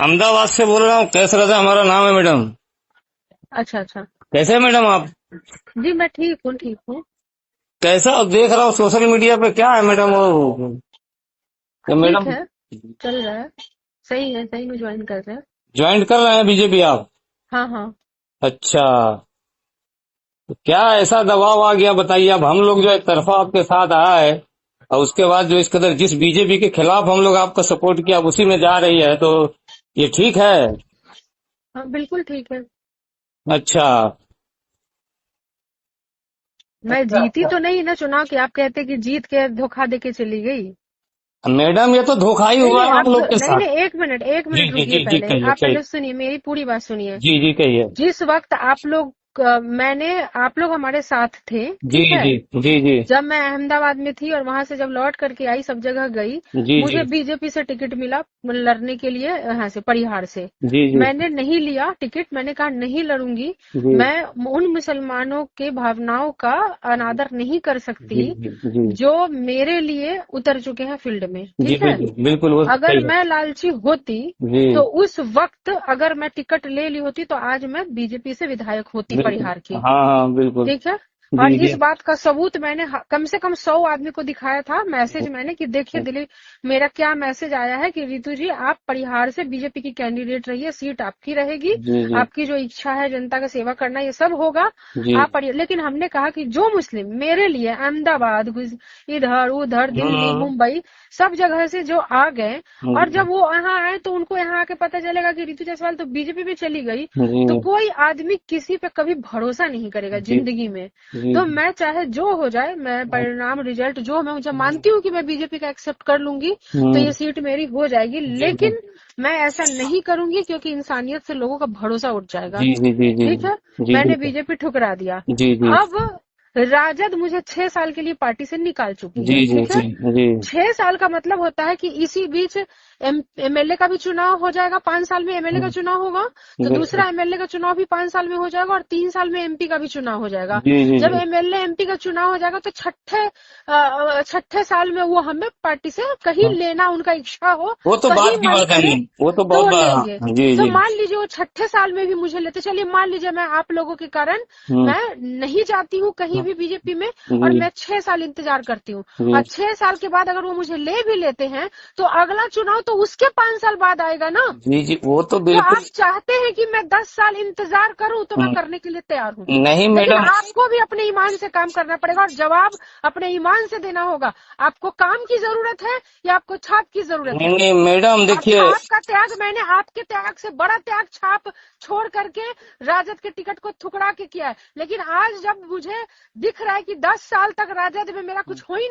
अहमदाबाद से बोल रहा हूँ। कैसे रहता हमारा नाम है मैडम। अच्छा अच्छा। कैसे है मैडम आप। जी मैं ठीक हूँ ठीक हूँ। कैसा अब देख रहा हूँ सोशल मीडिया पे क्या है मैडम वो ये ठीक मैडम है। चल रहा है। सही है, सही में ज्वाइन कर रहे हैं। ज्वाइन कर रहे हैं बीजेपी आप। हाँ हाँ। अच्छा, तो क्या ऐसा दबाव आ गया बताइए। अब हम लोग जो एक तरफा आपके साथ आया है और उसके बाद जो इस कदर जिस बीजेपी के खिलाफ हम लोग आपका सपोर्ट किया अब उसी में जा रही है, तो ये ठीक है। हाँ बिल्कुल ठीक है। अच्छा। मैं जीती तो नहीं ना चुनाव की, आप कहते कि जीत के धोखा दे के चली गई। मैडम ये तो धोखा ही नहीं हुआ नहीं, ना आप हम तो लोग के नहीं साथ। नहीं, एक जी मिनट जी रुकिए। जी जी, पहले कहिए आप कहिए। पहले सुनिए, मेरी पूरी बात सुनिए। जी जी कहिए। जिस वक्त आप लोग आप लोग हमारे साथ थे, जी ठीक है। जी जी जी जब मैं अहमदाबाद में थी और वहां से जब लौट करके आई, सब जगह गई, जी जी मुझे बीजेपी से टिकट मिला लड़ने के लिए, यहाँ से परिहार से। जी जी मैंने नहीं लिया टिकट, मैंने कहा नहीं लड़ूंगी। जी मैं उन मुसलमानों के भावनाओं का अनादर नहीं कर जी सकती जी जी जो मेरे लिए उतर चुके हैं फील्ड में, जी ठीक है। बिल्कुल बिल्कुल वो अगर सही है। मैं लालची होती तो जी उस वक्त अगर मैं टिकट ले ली होती तो आज मैं बीजेपी से विधायक होती बिल्कुल। परिहार की। हाँ हाँ बिल्कुल। ठीक है। और जी जी इस बात का सबूत मैंने कम से कम 100 आदमी को दिखाया था, मैसेज मैंने कि देखिए दिलीप, मेरा क्या मैसेज आया है कि रितु जी आप परिहार से बीजेपी की कैंडिडेट रहिए, सीट आपकी रहेगी, जी जी आपकी जो इच्छा है जनता का सेवा करना ये सब होगा। जी। लेकिन हमने कहा कि जो मुस्लिम मेरे लिए अहमदाबाद इधर उधर दिल्ली हम्म, मुंबई सब जगह से जो आ गए, और जी जब वो यहाँ आए तो उनको यहाँ आके पता चलेगा कि रितु जायसवाल तो बीजेपी में चली गई, तो जी कोई आदमी किसी पे कभी भरोसा नहीं करेगा जी जिंदगी में। जी तो मैं चाहे जो हो जाए, मैं परिणाम रिजल्ट जो मैं मुझे मानती हूँ कि मैं बीजेपी का एक्सेप्ट कर लूंगी, तो हम्म, ये सीट मेरी हो जाएगी। जी लेकिन मैं ऐसा नहीं करूंगी क्योंकि इंसानियत से लोगों का भरोसा उठ जाएगा। जी जी जी जी ठीक है। जी मैंने बिल्कुल। बीजेपी ठुकरा दिया। जी जी अब राजद मुझे 6 साल के लिए पार्टी से निकाल चुकी जी है, जी ठीक है। जी जी 6 साल का मतलब होता है कि इसी बीच एमएलए का भी चुनाव हो जाएगा, 5 साल में एमएलए का चुनाव होगा, तो बिल्कुल। दूसरा एमएलए का चुनाव भी 5 साल में हो जाएगा, और 3 साल में एमपी का भी चुनाव हो जाएगा। जी जी जब जी एमएलए एमपी का चुनाव हो जाएगा तो छठे साल में वो हमें पार्टी से कहीं हाँ, लेना उनका इच्छा हो, वो तो कहीं बात की मन बात है करे नहीं, वो तो तो बहुत वो बात। लेंगे। हाँ, जी तो जी। मान लीजिए वो छठे साल में भी मुझे लेते, चलिए मान लीजिए मैं आप लोगों के कारण हम्म, मैं नहीं जाती हूँ कहीं भी बीजेपी में, और जी मैं 6 साल इंतजार करती हूँ, और जी 6 साल के बाद अगर वो मुझे ले भी लेते हैं तो अगला चुनाव तो उसके 5 साल बाद आएगा ना। जी जी वो तो तो बिल्कुल। आप चाहते हैं कि मैं 10 साल इंतजार करूं तो मैं हम्म, करने के लिए तैयार हूं। नहीं लेकिन मैडम। आपको भी अपने ईमान से काम करना पड़ेगा, और जवाब अपने ईमान से देना होगा। आपको काम की जरूरत है या आपको छाप की जरूरत नहीं है। नहीं मैडम आप देखिए। छाप का त्याग, मैंने आपके त्याग से बड़ा त्याग छाप छोड़ करके राजद के टिकट को ठुकरा के किया है, लेकिन आज जब मुझे दिख रहा है कि 10 साल तक राजद में मेरा कुछ हो ही